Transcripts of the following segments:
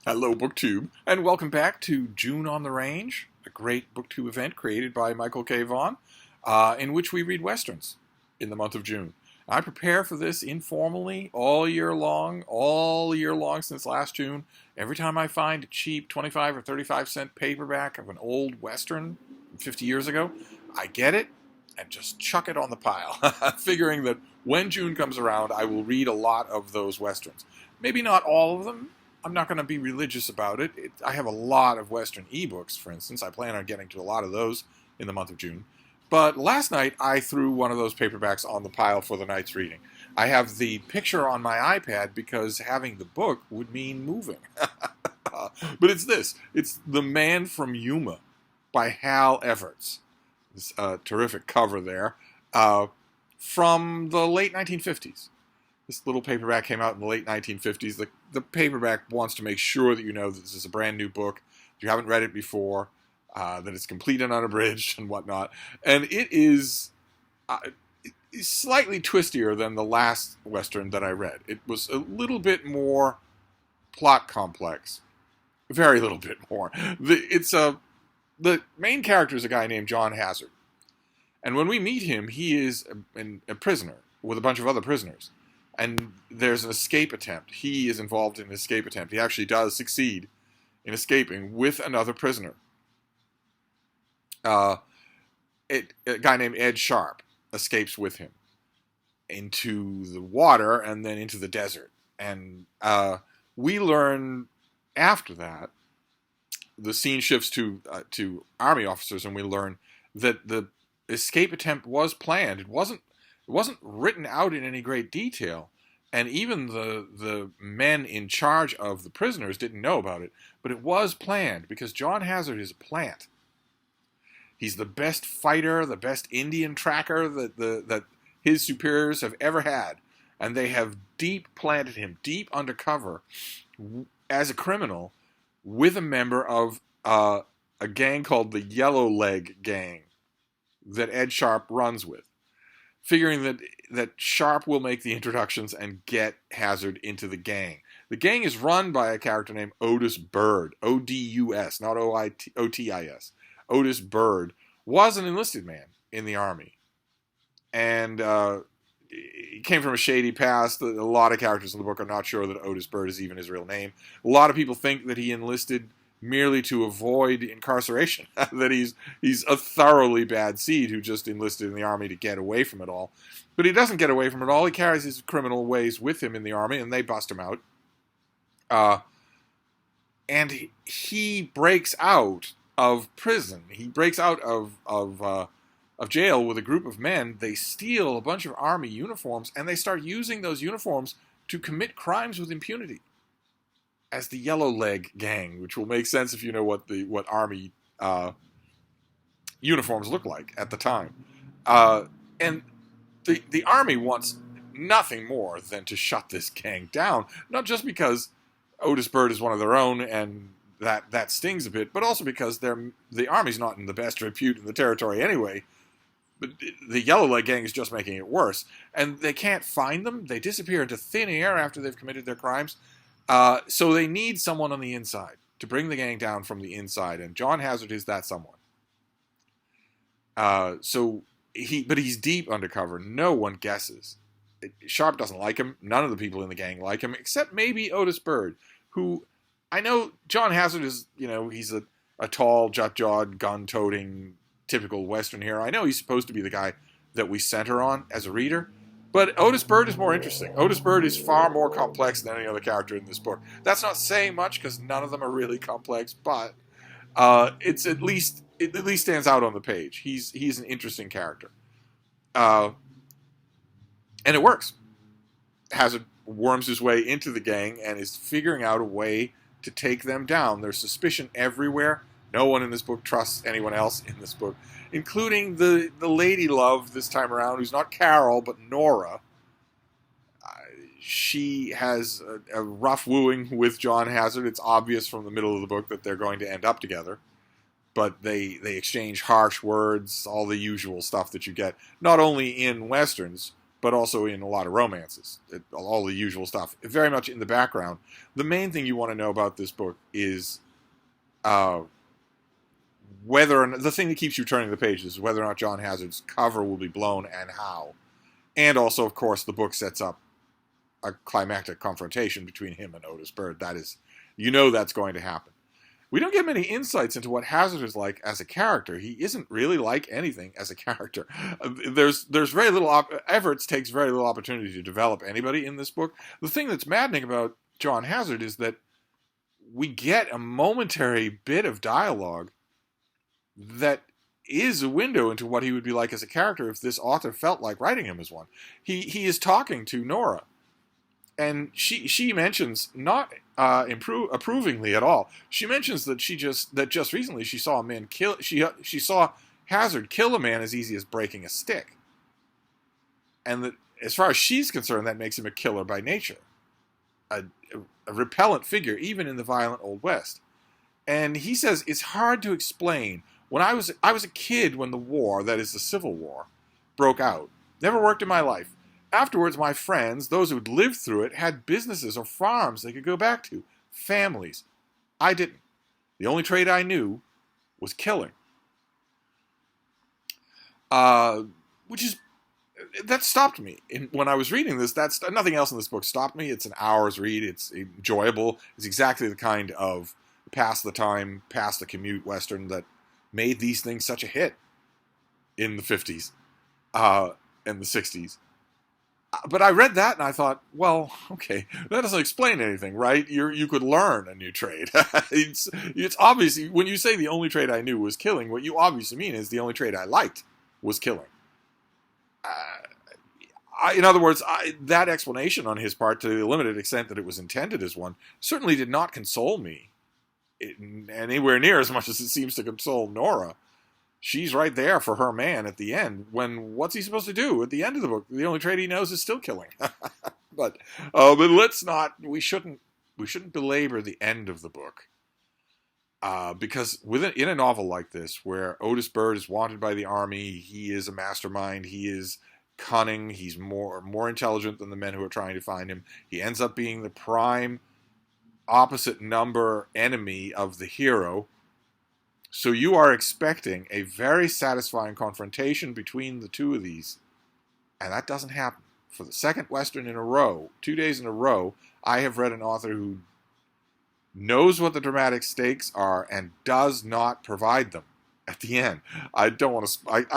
Hello, BookTube, and welcome back to June on the Range, a great BookTube event created by Michael K. Vaughan, in which we read Westerns in the month of June. I prepare for this informally all year long since last June. Every time I find a cheap 25 or 35-cent paperback of an old Western from 50 years ago, I get it and just chuck it on the pile, figuring that when June comes around, I will read a lot of those Westerns. Maybe not all of them. I'm not going to be religious about it. I have a lot of Western ebooks, for instance. I plan on getting to a lot of those in the month of June. But last night, I threw one of those paperbacks on the pile for the night's reading. I have the picture on my iPad because having the book would mean moving. But it's this. It's The Man from Yuma by Hal Everts. This terrific cover there. From the late 1950s. This little paperback came out in the late 1950s. The paperback wants to make sure that you know that this is a brand new book, if you haven't read it before, that it's complete and unabridged and whatnot. And it is slightly twistier than the last Western that I read. It was a little bit more plot complex. Very little bit more. The main character is a guy named John Hazard. And when we meet him, he is a prisoner with a bunch of other prisoners. And there's an escape attempt. He is involved in an escape attempt. He actually does succeed in escaping with another prisoner. A guy named Ed Sharp escapes with him into the water and then into the desert. And we learn after that, the scene shifts to army officers, and we learn that the escape attempt was planned. It wasn't written out in any great detail, and even the men in charge of the prisoners didn't know about it, but it was planned because John Hazard is a plant. He's the best fighter, the best Indian tracker that his superiors have ever had, and they have planted him deep undercover as a criminal with a member of a gang called the Yellow Leg Gang that Ed Sharp runs with, figuring that Sharp will make the introductions and get Hazard into the gang. The gang is run by a character named Otis Bird, O-D-U-S, not O-T-I-S. Otis Bird was an enlisted man in the Army. And he came from a shady past. A lot of characters in the book are not sure that Otis Bird is even his real name. A lot of people think that he enlisted merely to avoid incarceration, that he's a thoroughly bad seed who just enlisted in the Army to get away from it all. But he doesn't get away from it all. He carries his criminal ways with him in the Army, and they bust him out. And he breaks out of prison. He breaks out of jail with a group of men. They steal a bunch of Army uniforms, and they start using those uniforms to commit crimes with impunity as the Yellow Leg Gang, which will make sense if you know what Army uniforms look like at the time. And the Army wants nothing more than to shut this gang down, not just because Otis Bird is one of their own and that stings a bit, but also because the Army's not in the best repute in the territory anyway. But the Yellow Leg Gang is just making it worse. And they can't find them. They disappear into thin air after they've committed their crimes. So they need someone on the inside to bring the gang down from the inside, and John Hazard is that someone. But he's deep undercover. No one guesses. Sharp doesn't like him. None of the people in the gang like him, except maybe Otis Bird, who I know John Hazard is. He's a tall, jut-jawed, gun-toting, typical Western hero. I know he's supposed to be the guy that we center on as a reader. But Otis Bird is more interesting. Otis Bird is far more complex than any other character in this book. That's not saying much because none of them are really complex, but it at least stands out on the page. He's an interesting character, and it works. Hazard worms his way into the gang and is figuring out a way to take them down. There's suspicion everywhere. No one in this book trusts anyone else in this book, including the lady love this time around, who's not Carol, but Nora. She has a rough wooing with John Hazard. It's obvious from the middle of the book that they're going to end up together. But they exchange harsh words, all the usual stuff that you get, not only in Westerns, but also in a lot of romances. All the usual stuff. Very much in the background. The main thing you want to know about this book is whether or not, the thing that keeps you turning the pages is whether or not John Hazard's cover will be blown and how. And also, of course, the book sets up a climactic confrontation between him and Otis Bird. That is, that's going to happen. We don't get many insights into what Hazard is like as a character. He isn't really like anything as a character. There's very little, Everett takes very little opportunity to develop anybody in this book. The thing that's maddening about John Hazard is that we get a momentary bit of dialogue that is a window into what he would be like as a character if this author felt like writing him as one. He is talking to Nora, and she mentions, not approvingly at all, she mentions that just recently she saw a man kill, she saw Hazard kill a man as easy as breaking a stick, and that as far as she's concerned, that makes him a killer by nature, a repellent figure even in the violent Old West. And he says it's hard to explain. When I was a kid when the war, that is the Civil War, broke out. Never worked in my life. Afterwards, my friends, those who'd lived through it, had businesses or farms they could go back to, families. I didn't. The only trade I knew was killing. That stopped me. When I was reading this, nothing else in this book stopped me. It's an hour's read. It's enjoyable. It's exactly the kind of pass the time, pass the commute Western that made these things such a hit in the 50s and the 60s. But I read that and I thought, well, okay, that doesn't explain anything, right? You could learn a new trade. It's obviously, when you say the only trade I knew was killing, what you obviously mean is the only trade I liked was killing. In other words, that explanation on his part, to the limited extent that it was intended as one, certainly did not console me anywhere near as much as it seems to console Nora. She's right there for her man at the end. What's he supposed to do at the end of the book? The only trade he knows is still killing. but let's not. We shouldn't belabor the end of the book, because in a novel like this, where Otis Bird is wanted by the army, he is a mastermind. He is cunning. He's more intelligent than the men who are trying to find him. He ends up being the prime opposite number enemy of the hero. So you are expecting a very satisfying confrontation between the two of these. And that doesn't happen. For the second Western in a row, 2 days in a row, I have read an author who knows what the dramatic stakes are and does not provide them at the end. I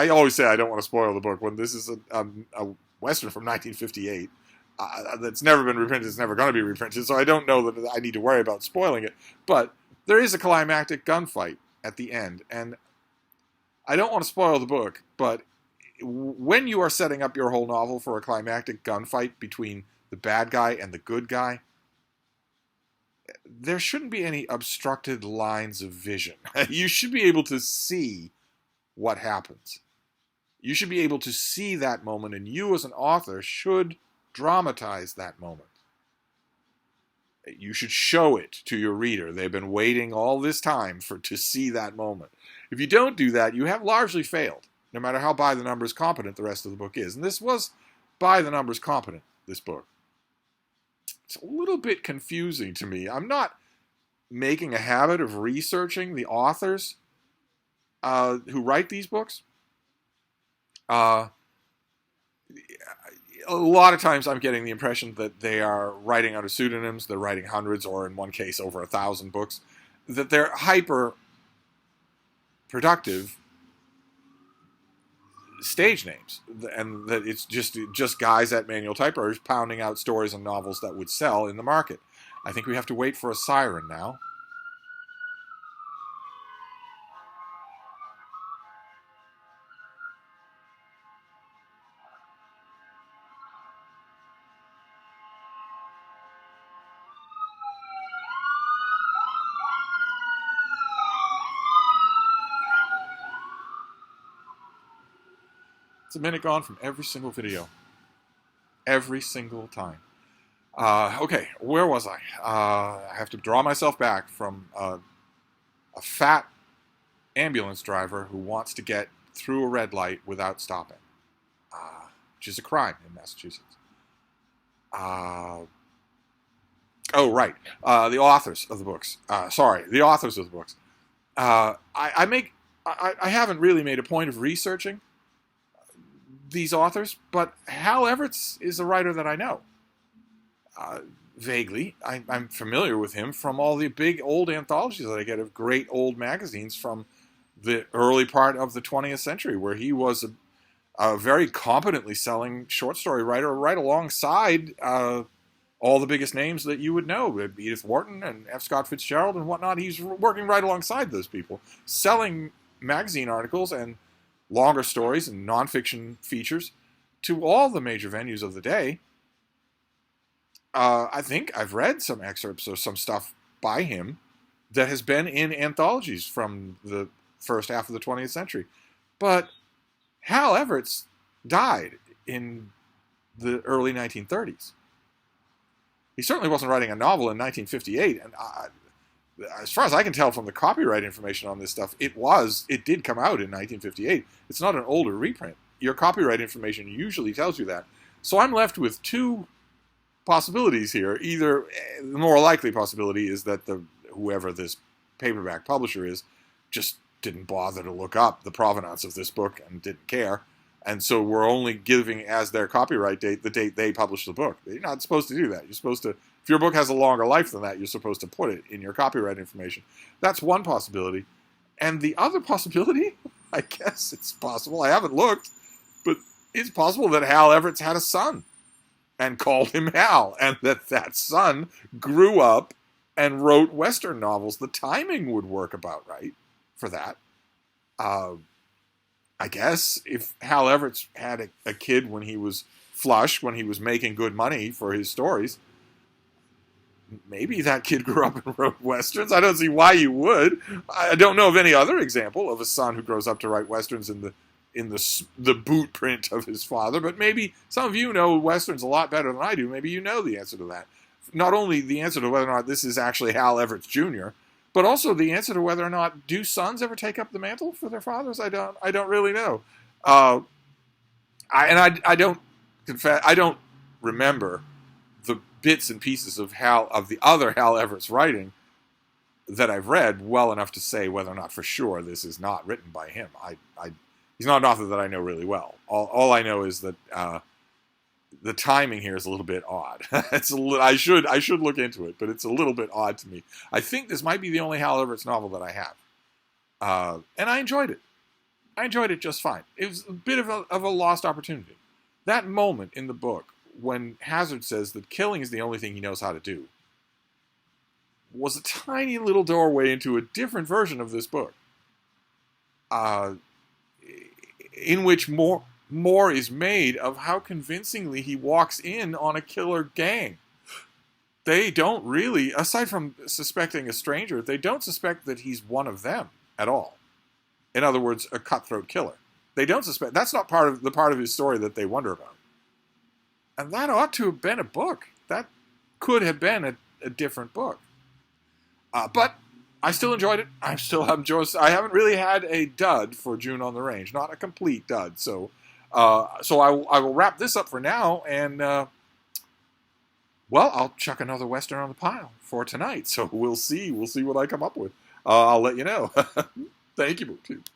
always say I don't want to spoil the book when this is a Western from 1958. That's never been reprinted. It's never going to be reprinted. So I don't know that I need to worry about spoiling it. But there is a climactic gunfight at the end. And I don't want to spoil the book, but when you are setting up your whole novel for a climactic gunfight between the bad guy and the good guy, there shouldn't be any obstructed lines of vision. You should be able to see what happens. You should be able to see that moment, and you as an author should dramatize that moment. You should show it to your reader. They've been waiting all this time to see that moment. If you don't do that, you have largely failed, no matter how by the numbers competent the rest of the book is. And this was by the numbers competent, this book. It's a little bit confusing to me. I'm not making a habit of researching the authors who write these books. A lot of times I'm getting the impression that they are writing under pseudonyms. They're writing hundreds, or in one case over 1,000 books. That they're hyper productive stage names, and that it's just guys at manual typewriters pounding out stories and novels that would sell in the market. I think we have to wait for a siren now. It's a minute gone from every single video. Every single time. Okay, where was I? I have to draw myself back from a fat ambulance driver who wants to get through a red light without stopping. which is a crime in Massachusetts. Oh, right. The authors of the books. The authors of the books. I haven't really made a point of researching these authors, but Hal Everetts is a writer that I know. Vaguely. I'm familiar with him from all the big old anthologies that I get of great old magazines from the early part of the 20th century, where he was a very competently selling short story writer right alongside all the biggest names that you would know, Edith Wharton and F. Scott Fitzgerald and whatnot. He's working right alongside those people, selling magazine articles and longer stories and nonfiction features to all the major venues of the day. I think I've read some excerpts or some stuff by him that has been in anthologies from the first half of the 20th century. But Hal Everetts died in the early 1930s. He certainly wasn't writing a novel in 1958, and as far as I can tell from the copyright information on this stuff, it did come out in 1958. It's not an older reprint. Your copyright information usually tells you that. So I'm left with two possibilities here. Either the more likely possibility is that whoever this paperback publisher is just didn't bother to look up the provenance of this book and didn't care. And so we're only giving as their copyright date the date they published the book. You're not supposed to do that. You're supposed to, if your book has a longer life than that, you're supposed to put it in your copyright information. That's one possibility. And the other possibility, I guess it's possible, I haven't looked, but it's possible that Hal Everetts had a son and called him Hal, and that son grew up and wrote Western novels. The timing would work about right for that. I guess if Hal Everetts had a kid when he was flush, when he was making good money for his stories, maybe that kid grew up and wrote Westerns. I don't see why you would. I don't know of any other example of a son who grows up to write Westerns in the boot print of his father, but maybe some of you know Westerns a lot better than I do. Maybe you know the answer to that. Not only the answer to whether or not this is actually Hal Everetts Jr., but also the answer to whether or not do sons ever take up the mantle for their fathers. I don't really know. I don't remember the bits and pieces of the other Hal Everetts writing that I've read well enough to say whether or not for sure this is not written by him. He's not an author that I know really well. All I know is that the timing here is a little bit odd. I should look into it, but it's a little bit odd to me. I think this might be the only Hal Everetts novel that I have, and I enjoyed it. I enjoyed it just fine. It was a bit of a lost opportunity. That moment in the book when Hazard says that killing is the only thing he knows how to do was a tiny little doorway into a different version of this book, in which more is made of how convincingly he walks in on a killer gang. They don't really, aside from suspecting a stranger, they don't suspect that he's one of them at all. In other words, a cutthroat killer. They don't suspect. That's not part of his story that they wonder about. And that ought to have been a book. That could have been a different book. But I still enjoyed it. I haven't really had a dud for June on the Range. Not a complete dud. So I will wrap this up for now, and I'll chuck another Western on the pile for tonight. So we'll see what I come up with. I'll let you know. Thank you, BookTube.